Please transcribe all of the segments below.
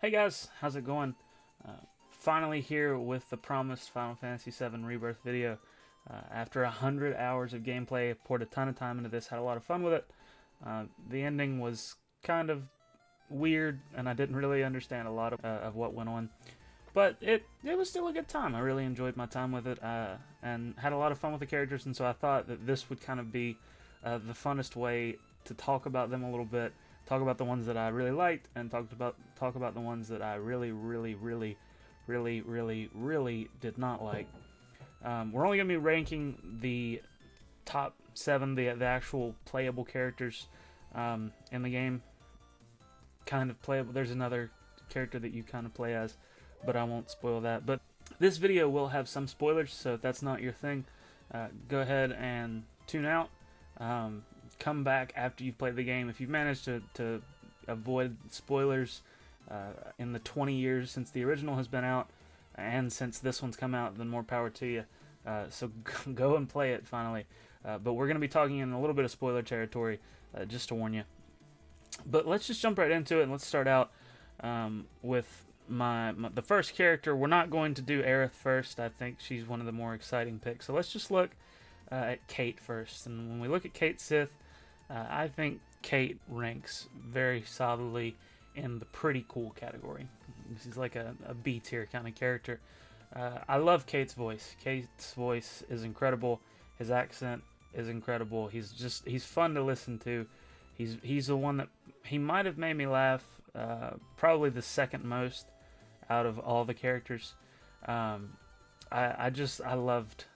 Hey guys, how's it going? Finally here with the promised Final Fantasy VII Rebirth video. After 100 hours of gameplay, I poured a ton of time into this, had a lot of fun with it. The ending was kind of weird, and I didn't really understand a lot of what went on. But it was still a good time. I really enjoyed my time with it, and had a lot of fun with the characters, and so I thought that this would kind of be the funnest way to talk about them a little bit, talk about the ones that I really liked, and talk about the ones that I really did not like. We're only gonna be ranking the top 7, the actual playable characters in the game. Kind of playable. There's another character that you kind of play as, but I won't spoil that. But this video will have some spoilers, so if that's not your thing, go ahead and tune out. Come back after you've played the game. If you've managed to avoid spoilers in the 20 years since the original has been out, and since this one's come out, then more power to you. So go and play it finally. But we're going to be talking in a little bit of spoiler territory, just to warn you. But let's just jump right into it, and let's start out with the first character. We're not going to do Aerith first. I think she's one of the more exciting picks. So let's just look at Kate first. And when we look at Kate Sith, I think Kate ranks very solidly in the pretty cool category. She's like a B tier kind of character. I love Kate's voice. Kate's voice is incredible. His accent is incredible. He's fun to listen to. He's the one that he might have made me laugh probably the second most out of all the characters. I loved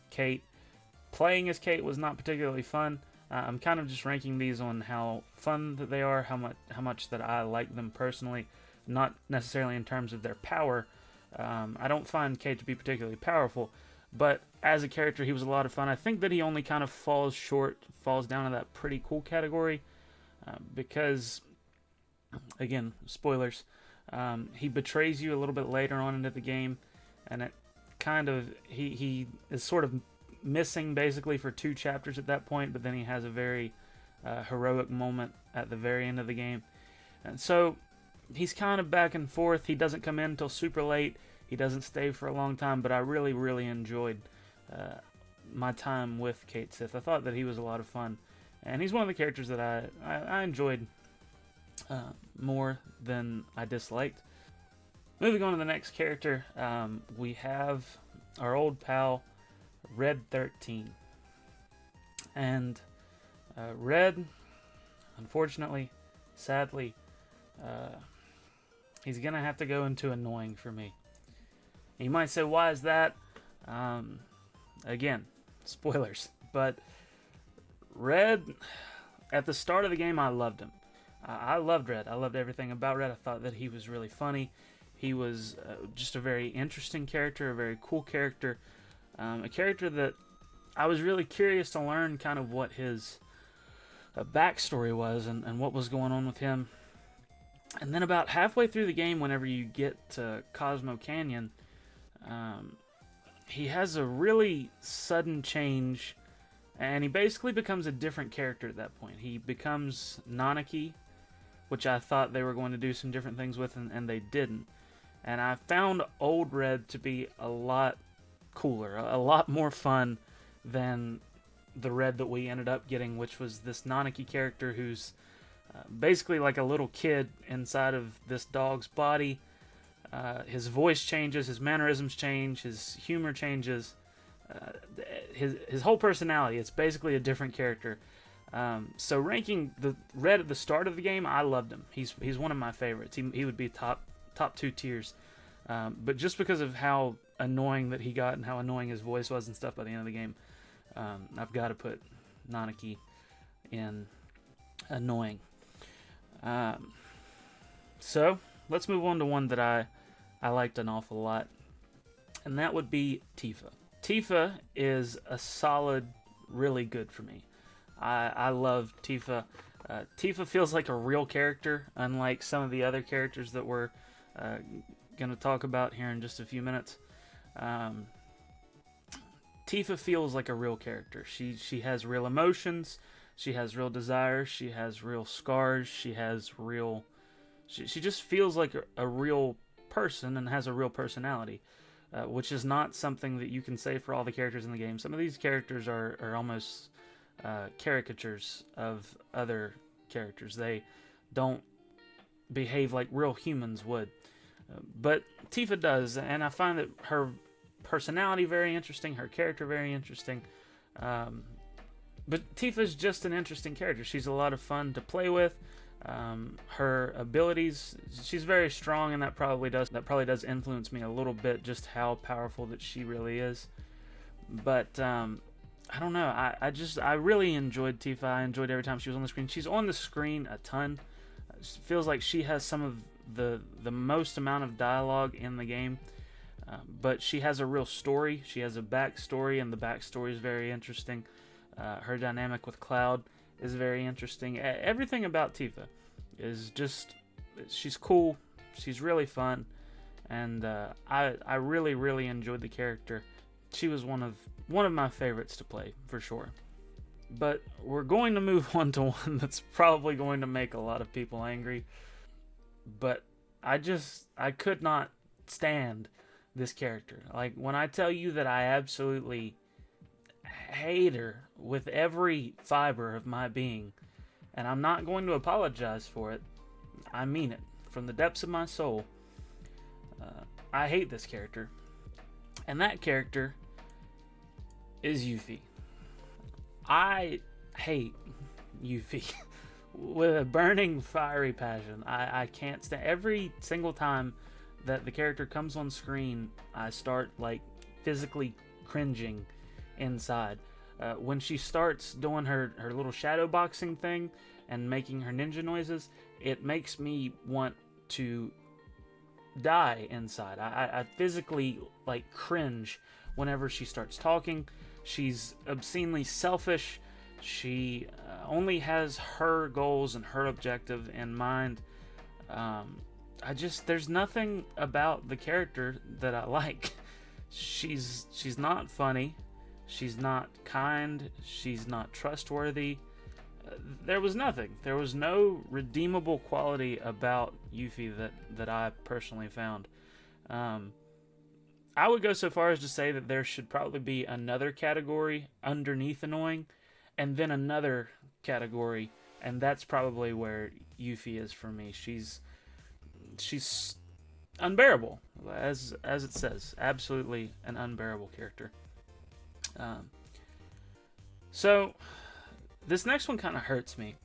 Kate. Playing as Kate was not particularly fun. I'm kind of just ranking these on how fun that they are, how much that I like them personally, not necessarily in terms of their power. I don't find Kate to be particularly powerful, but as a character, he was a lot of fun. I think that he only kind of falls down to that pretty cool category, because, again, spoilers, he betrays you a little bit later on into the game, and it kind of, he is sort of missing basically for 2 chapters at that point, but then he has a very heroic moment at the very end of the game. And so he's kind of back and forth. He doesn't come in until super late. He doesn't stay for a long time, but I really enjoyed my time with Kate Sith. I thought that he was a lot of fun, and he's one of the characters that I enjoyed more than I disliked. Moving on to the next character, we have our old pal Red 13. And Red, unfortunately, sadly, he's gonna have to go into annoying for me. You might say, why is that? Again, spoilers. But Red, at the start of the game, I loved him. I loved Red. I loved everything about Red. I thought that he was really funny. He was just a very interesting character, a very cool character. A character that I was really curious to learn kind of what his backstory was and what was going on with him. And then about halfway through the game, whenever you get to Cosmo Canyon, he has a really sudden change, and he basically becomes a different character at that point. He becomes Nanaki, which I thought they were going to do some different things with, and they didn't. And I found old Red to be a lot cooler, a lot more fun than the Red that we ended up getting, which was this Nanaki character who's basically like a little kid inside of this dog's body. His voice changes, his mannerisms change, his humor changes, his whole personality. It's basically a different character. So ranking the Red at the start of the game, I loved him. He's one of my favorites. He would be top 2 tiers. But just because of how annoying that he got and how annoying his voice was and stuff by the end of the game, I've got to put Nanaki in annoying. So let's move on to one that I liked an awful lot, and that would be Tifa. Tifa is a solid, really good for me. I love Tifa. Tifa feels like a real character, unlike some of the other characters that we're going to talk about here in just a few minutes. Tifa feels like a real character. She has real emotions. She has real desires. She has real scars. She has real She just feels like a real person and has a real personality, which is not something that you can say for all the characters in the game. Some of these characters are almost caricatures of other characters. They don't behave like real humans would. But Tifa does, and I find that her personality very interesting, her character very interesting. But Tifa's just an interesting character. She's a lot of fun to play with. Her abilities, she's very strong, and that probably does influence me a little bit, just how powerful that she really is. But I don't know. I really enjoyed Tifa. I enjoyed every time she was on the screen. She's on the screen a ton. It feels like she has some of the most amount of dialogue in the game. But she has a real story. She has a backstory, and the backstory is very interesting. Her dynamic with Cloud is very interesting. Everything about Tifa is just, she's cool. She's really fun, and I really, really enjoyed the character. She was one of my favorites to play for sure. But we're going to move on to one that's probably going to make a lot of people angry. But I could not stand this character. Like, when I tell you that I absolutely hate her with every fiber of my being, and I'm not going to apologize for it, I mean it from the depths of my soul. I hate this character, and that character is Yuffie. I hate Yuffie with a burning, fiery passion. I can't stand. Every single time that the character comes on screen, I start like physically cringing inside. When she starts doing her little shadow boxing thing and making her ninja noises, it makes me want to die inside. I physically like cringe whenever she starts talking. She's obscenely selfish. She only has her goals and her objective in mind. There's nothing about the character that I like. She's not funny. She's not kind. She's not trustworthy. There was nothing. There was no redeemable quality about Yuffie that I personally found. I would go so far as to say that there should probably be another category underneath annoying, and then another category, and that's probably where Yuffie is for me. She's unbearable, as it says. Absolutely an unbearable character. So this next one kind of hurts me,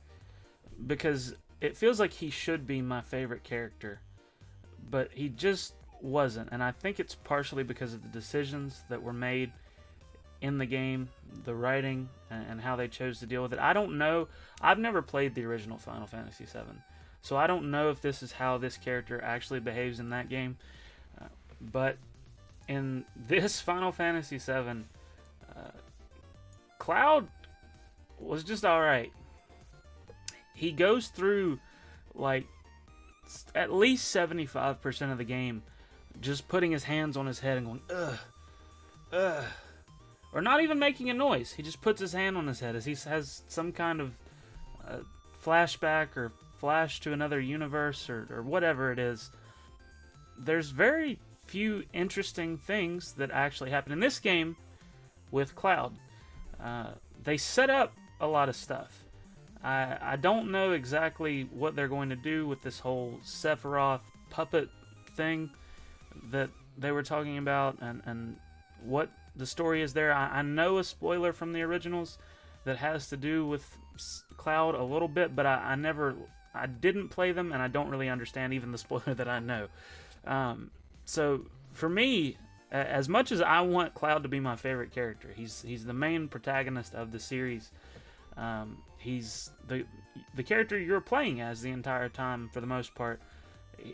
because it feels like he should be my favorite character, but he just wasn't, and I think it's partially because of the decisions that were made in the game, the writing, and how they chose to deal with it. I don't know. I've never played the original Final Fantasy VII, so I don't know if this is how this character actually behaves in that game. But in this Final Fantasy VII, Cloud was just alright. He goes through like at least 75% of the game just putting his hands on his head and going, ugh, ugh. Or not even making a noise. He just puts his hand on his head as he has some kind of flashback or flash to another universe or whatever it is. There's very few interesting things that actually happen in this game with Cloud. They set up a lot of stuff. I don't know exactly what they're going to do with this whole Sephiroth puppet thing that they were talking about, and what the story is there. I know a spoiler from the originals that has to do with Cloud a little bit, but I didn't play them, and I don't really understand even the spoiler that I know. So for me, as much as I want Cloud to be my favorite character, he's the main protagonist of the series. He's the character you're playing as the entire time for the most part.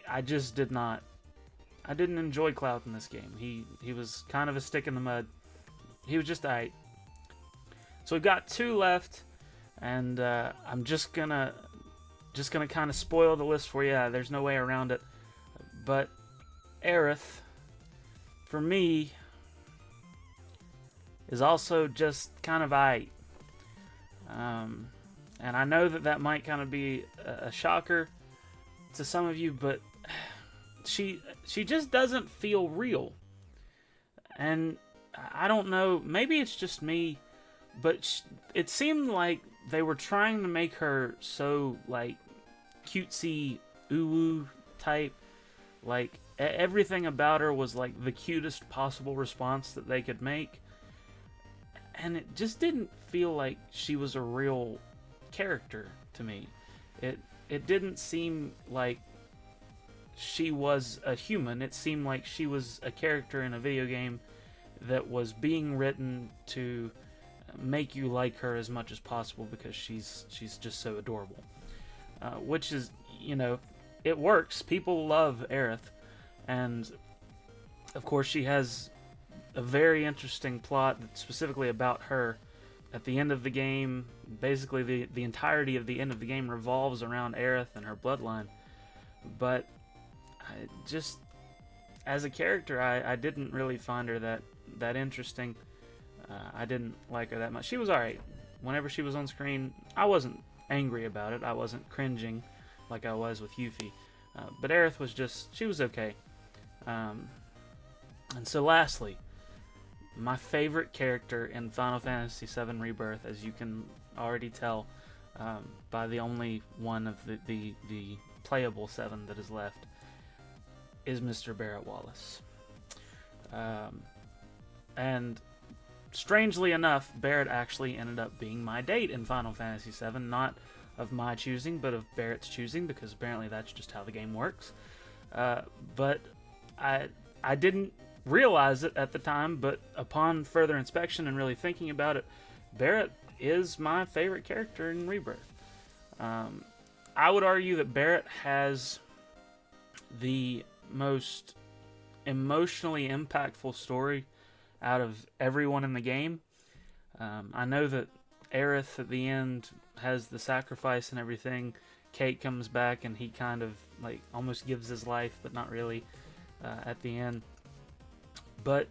I didn't enjoy Cloud in this game. He was kind of a stick in the mud. He was just alright. So we've got two left, and I'm just gonna kind of spoil the list for you. There's no way around it. But Aerith, for me, is also just kind of alright. And I know that might kind of be a shocker, to some of you, but she just doesn't feel real. And I don't know, maybe it's just me, but it seemed like they were trying to make her so, like, cutesy, ooh type. Like, everything about her was, like, the cutest possible response that they could make. And it just didn't feel like she was a real character to me. It didn't seem like she was a human. It seemed like she was a character in a video game that was being written to make you like her as much as possible because she's just so adorable. Which is, you know, it works. People love Aerith, and of course she has a very interesting plot specifically about her. At the end of the game, basically the entirety of the end of the game revolves around Aerith and her bloodline. But I just, as a character, I didn't really find her that interesting. I didn't like her that much. She was alright. Whenever she was on screen, I wasn't angry about it. I wasn't cringing like I was with Yuffie. But Aerith was just, she was okay. And so lastly, my favorite character in Final Fantasy VII Rebirth, as you can already tell by the only one of the playable 7 that is left, is Mr. Barrett Wallace. And strangely enough, Barrett actually ended up being my date in Final Fantasy VII, not of my choosing, but of Barrett's choosing, because apparently that's just how the game works. But I didn't realize it at the time, but upon further inspection and really thinking about it, Barrett is my favorite character in Rebirth. I would argue that Barrett has the most emotionally impactful story out of everyone in the game. I know that Aerith at the end has the sacrifice and everything. Kate comes back and he kind of like almost gives his life, but not really at the end. But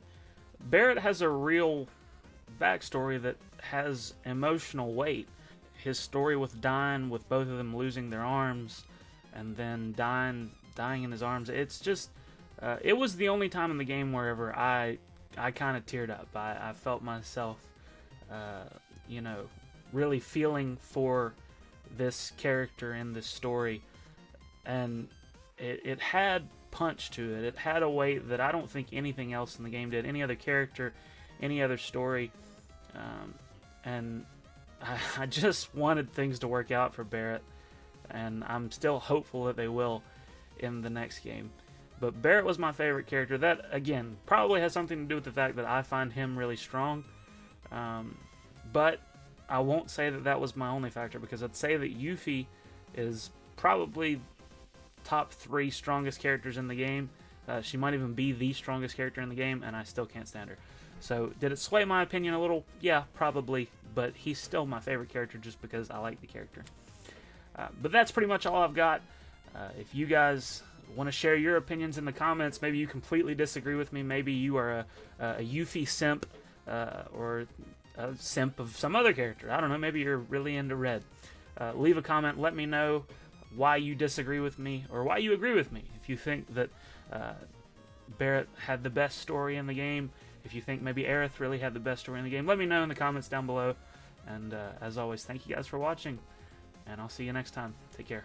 Barrett has a real backstory that has emotional weight. His story with Dyne, with both of them losing their arms, and then dying in his arms. It's just, it was the only time in the game wherever I kind of teared up. I felt myself, you know, really feeling for this character in this story, and it had punch to it. It had a weight that I don't think anything else in the game did. Any other character, any other story, and I just wanted things to work out for Barrett, and I'm still hopeful that they will in the next game. But Barrett was my favorite character. That, again, probably has something to do with the fact that I find him really strong. But I won't say that that was my only factor, because I'd say that Yuffie is probably top 3 strongest characters in the game. She might even be the strongest character in the game, and I still can't stand her. So, did it sway my opinion a little? Yeah, probably. But he's still my favorite character just because I like the character. But that's pretty much all I've got. If you guys want to share your opinions in the comments, maybe you completely disagree with me. Maybe you are a Yuffie simp, or a simp of some other character. I don't know. Maybe you're really into Red. Leave a comment. Let me know why you disagree with me, or why you agree with me. If you think that Barrett had the best story in the game, if you think maybe Aerith really had the best story in the game, let me know in the comments down below. And as always, thank you guys for watching, and I'll see you next time. Take care.